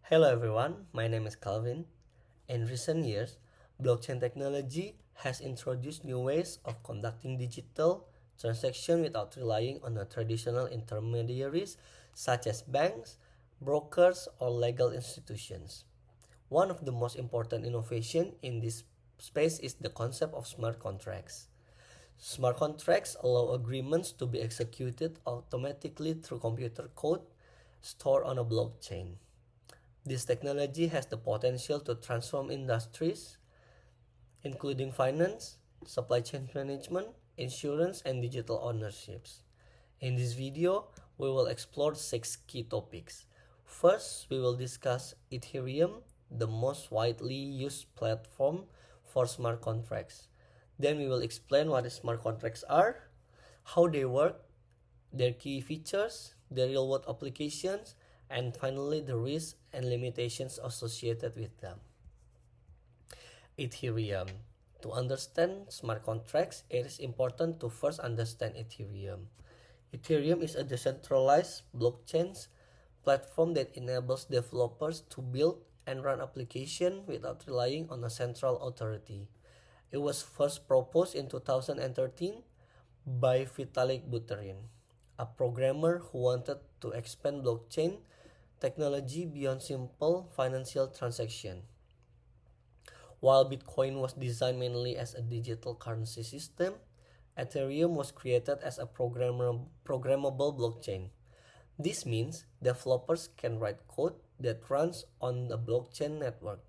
Hello everyone, my name is Calvin. In recent years, blockchain technology has introduced new ways of conducting digital transactions without relying on the traditional intermediaries such as banks, brokers, or legal institutions. One of the most important innovations in this space is the concept of smart contracts. Smart contracts allow agreements to be executed automatically through computer code stored on a blockchain. This technology has the potential to transform industries, including finance, supply chain management, insurance, and digital ownerships. In this video, we will explore 6 key topics. First, we will discuss Ethereum, the most widely used platform for smart contracts. Then we will explain what smart contracts are, how they work, their key features, their real-world applications, and finally the risks and limitations associated with them. Ethereum. To understand smart contracts, it is important to first understand Ethereum. Ethereum is a decentralized blockchain platform that enables developers to build and run applications without relying on a central authority. It was first proposed in 2013 by Vitalik Buterin, a programmer who wanted to expand blockchain technology beyond simple financial transaction. While Bitcoin was designed mainly as a digital currency system, Ethereum was created as a programmable blockchain. This means developers can write code that runs on the blockchain network.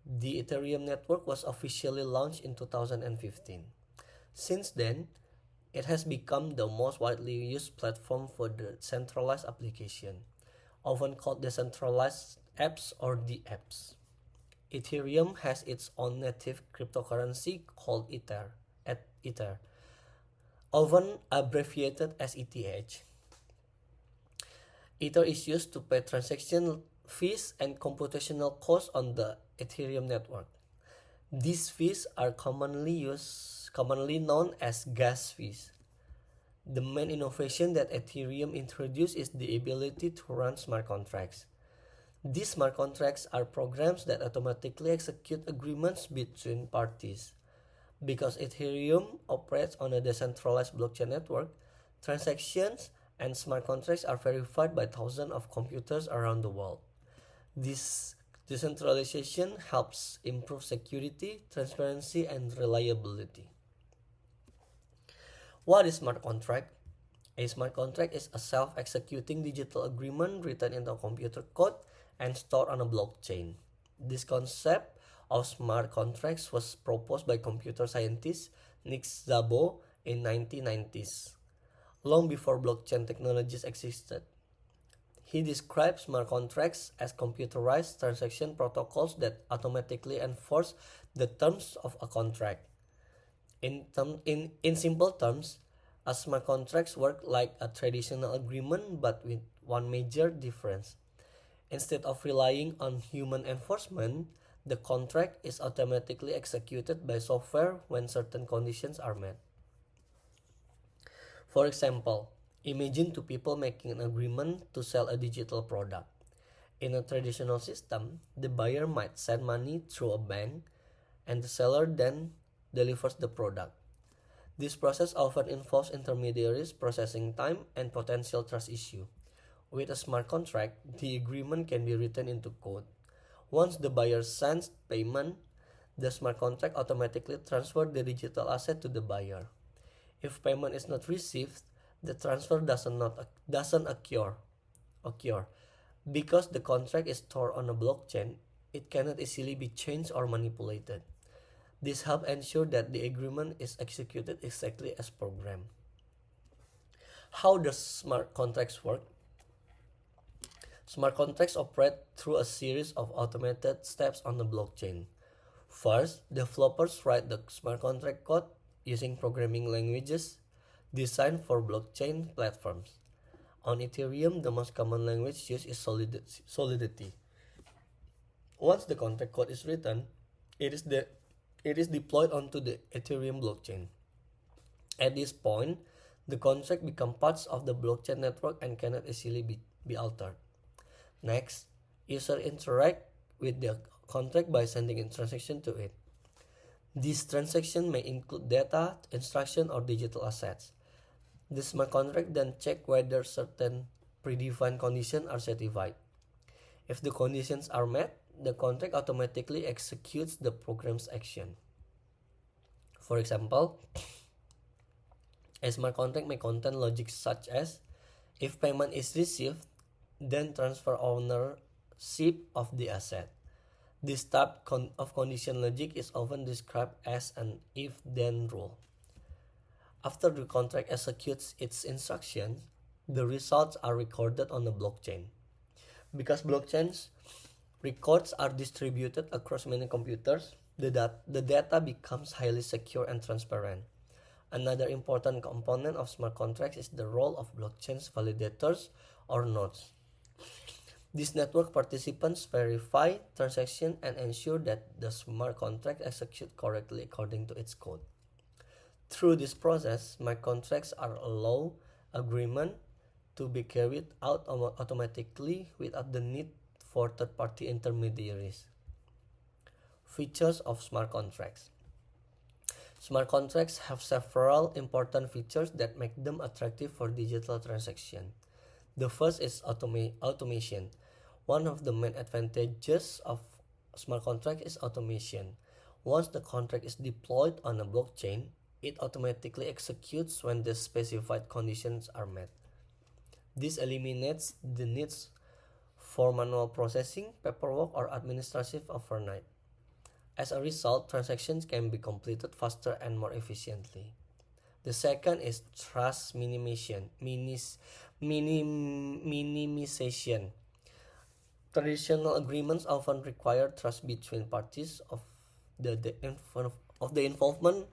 The Ethereum network was officially launched in 2015. Since then, it has become the most widely used platform for the centralized application, often called decentralized apps or DApps. Ethereum has its own native cryptocurrency called Ether, often abbreviated as ETH. Ether is used to pay transaction fees and computational costs on the Ethereum network. These fees are commonly known as gas fees. The main innovation that Ethereum introduced is the ability to run smart contracts. These smart contracts are programs that automatically execute agreements between parties. Because Ethereum operates on a decentralized blockchain network, transactions and smart contracts are verified by thousands of computers around the world. This decentralization helps improve security, transparency, and reliability. What is smart contract? A smart contract is a self-executing digital agreement written into computer code and stored on a blockchain. This concept of smart contracts was proposed by computer scientist Nick Szabo in 1990s, long before blockchain technologies existed. He describes smart contracts as computerized transaction protocols that automatically enforce the terms of a contract. In simple terms, a smart contracts work like a traditional agreement but with one major difference. Instead of relying on human enforcement, the contract is automatically executed by software when certain conditions are met. For example, imagine two people making an agreement to sell a digital product. In a traditional system, the buyer might send money through a bank and the seller then delivers the product. This process often involves intermediaries, processing time, and potential trust issue. With a smart contract, the agreement can be written into code. Once the buyer sends payment, the smart contract automatically transfers the digital asset to the buyer. If payment is not received, the transfer doesn't occur. Because the contract is stored on a blockchain, it cannot easily be changed or manipulated. This helps ensure that the agreement is executed exactly as programmed. How does smart contracts work? Smart contracts operate through a series of automated steps on the blockchain. First, developers write the smart contract code using programming languages designed for blockchain platforms. On Ethereum, the most common language used is Solidity. Once the contract code is written, it is deployed onto the Ethereum blockchain. At this point, the contract becomes parts of the blockchain network and cannot easily be altered. Next, Users interact with the contract by sending a transaction to it. This transaction may include data, instruction, or digital assets. The smart contract then check whether certain predefined conditions are satisfied. If the conditions are met, the contract automatically executes the program's action. For example, a smart contract may contain logic such as if payment is received, then transfer ownership of the asset. This type of condition logic is often described as an if-then rule. After the contract executes its instructions, the results are recorded on the blockchain. Because blockchains records are distributed across many computers, the data becomes highly secure and transparent. Another important component of smart contracts is the role of blockchain's validators or nodes. These network participants verify transactions and ensure that the smart contract executes correctly according to its code. Through this process, smart contracts are allow agreement to be carried out automatically without the need for third-party intermediaries. Features of smart contracts. Smart contracts have several important features that make them attractive for digital transaction. The first is automation. One of the main advantages of smart contract is automation. Once the contract is deployed on a blockchain, it automatically executes when the specified conditions are met. This eliminates the needs for manual processing, paperwork, or administrative overnight. As a result, transactions can be completed faster and more efficiently. The second is trust minimization. Traditional agreements often require trust between parties the involvement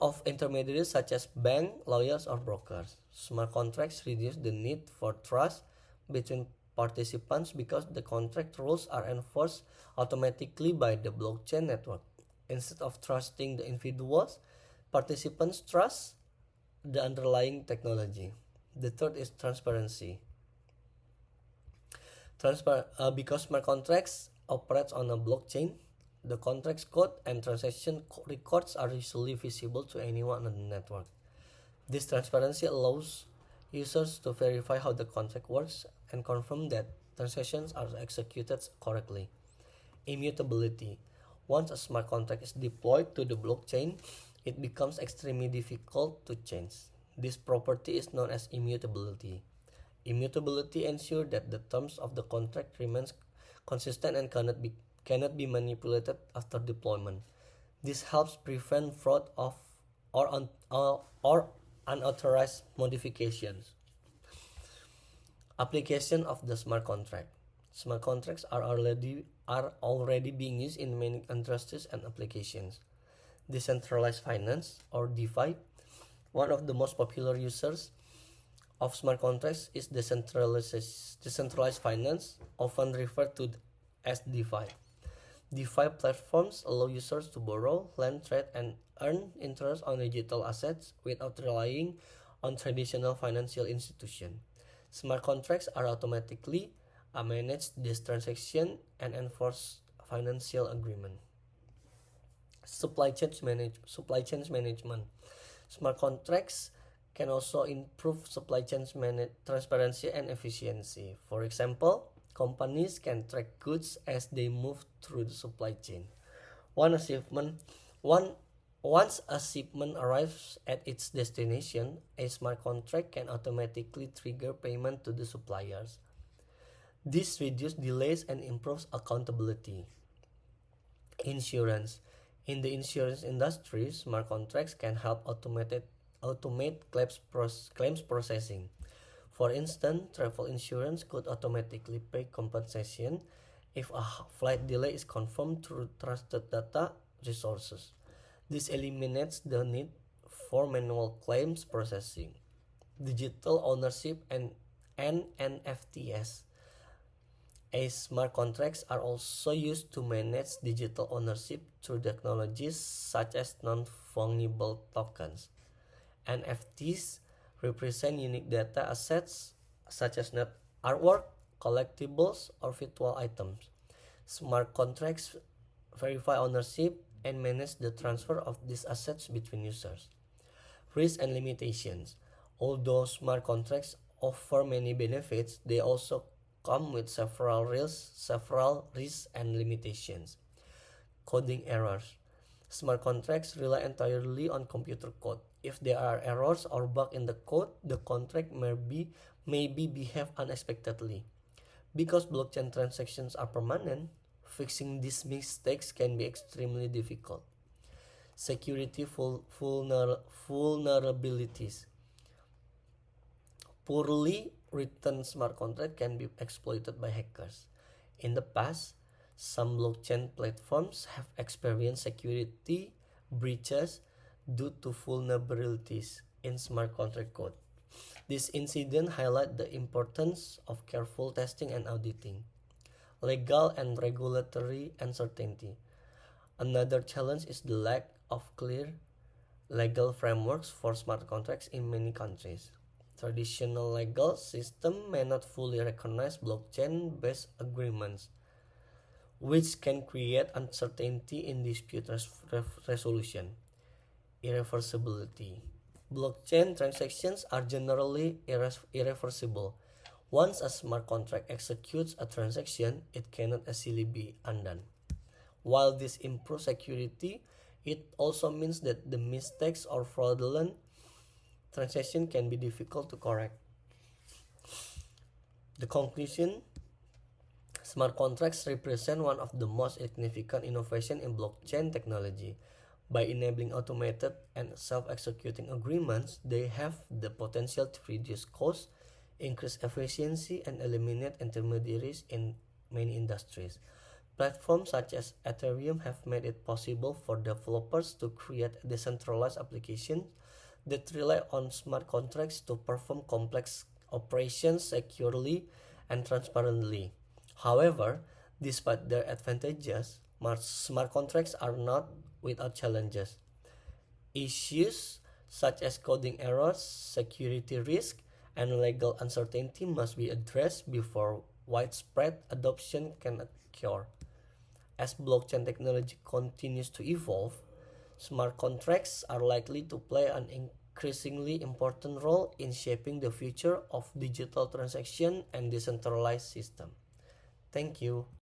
of intermediaries such as bank, lawyers, or brokers. Smart contracts reduce the need for trust between participants because the contract rules are enforced automatically by the blockchain network. Instead of trusting the individuals, participants trust the underlying technology. The third is transparency. Because smart contracts operate on a blockchain, the contract's code and transaction records are easily visible to anyone on the network. This transparency allows users to verify how the contract works and confirm that transactions are executed correctly. Immutability. Once a smart contract is deployed to the blockchain, it becomes extremely difficult to change. This property is known as immutability. Immutability ensures that the terms of the contract remains consistent and cannot be manipulated after deployment. This helps prevent fraud or unauthorized modifications. Application of the smart contract. Smart contracts are already being used in many industries and applications. Decentralized finance or DeFi. One of the most popular users of smart contracts is decentralized finance, often referred to as DeFi. DeFi platforms allow users to borrow, lend, trade, and earn interest on digital assets without relying on traditional financial institutions. Smart contracts are automatically manage this transaction and enforce financial agreement. Supply chain management. Smart contracts can also improve supply chain transparency and efficiency. For example, companies can track goods as they move through the supply chain. Once a shipment arrives at its destination, a smart contract can automatically trigger payment to the suppliers. This reduces delays and improves accountability. Insurance. In the insurance industry, smart contracts can help automate claims processing. For instance, travel insurance could automatically pay compensation if a flight delay is confirmed through trusted data resources. This eliminates the need for manual claims processing. Digital ownership and NFTs. Smart contracts are also used to manage digital ownership through technologies such as non-fungible tokens. NFTs represent unique data assets such as artwork, collectibles, or virtual items. Smart contracts verify ownership and manage the transfer of these assets between users. Risks and limitations. Although smart contracts offer many benefits, they also come with several risks and limitations. Coding errors. Smart contracts rely entirely on computer code. If there are errors or bugs in the code, the contract may be behave unexpectedly. Because blockchain transactions are permanent, fixing these mistakes can be extremely difficult. Security vulnerabilities. Poorly written smart contract can be exploited by hackers. In the past, some blockchain platforms have experienced security breaches due to vulnerabilities in smart contract code. This incident highlights the importance of careful testing and auditing. Legal and regulatory uncertainty. Another challenge is the lack of clear legal frameworks for smart contracts in many countries. Traditional legal systems may not fully recognize blockchain-based agreements, which can create uncertainty in dispute resolution. Irreversibility. Blockchain transactions are generally irreversible. Once a smart contract executes a transaction, it cannot easily be undone. While this improves security, it also means that the mistakes or fraudulent transaction can be difficult to correct. The conclusion: smart contracts represent one of the most significant innovations in blockchain technology. By enabling automated and self-executing agreements, they have the potential to reduce costs, increase efficiency, and eliminate intermediaries in many industries. Platforms such as Ethereum have made it possible for developers to create decentralized applications that rely on smart contracts to perform complex operations securely and transparently. However, despite their advantages, smart contracts are not without challenges. Issues such as coding errors, security risk, and legal uncertainty must be addressed before widespread adoption can occur. As blockchain technology continues to evolve, smart contracts are likely to play an increasingly important role in shaping the future of digital transaction and decentralized system. Thank you.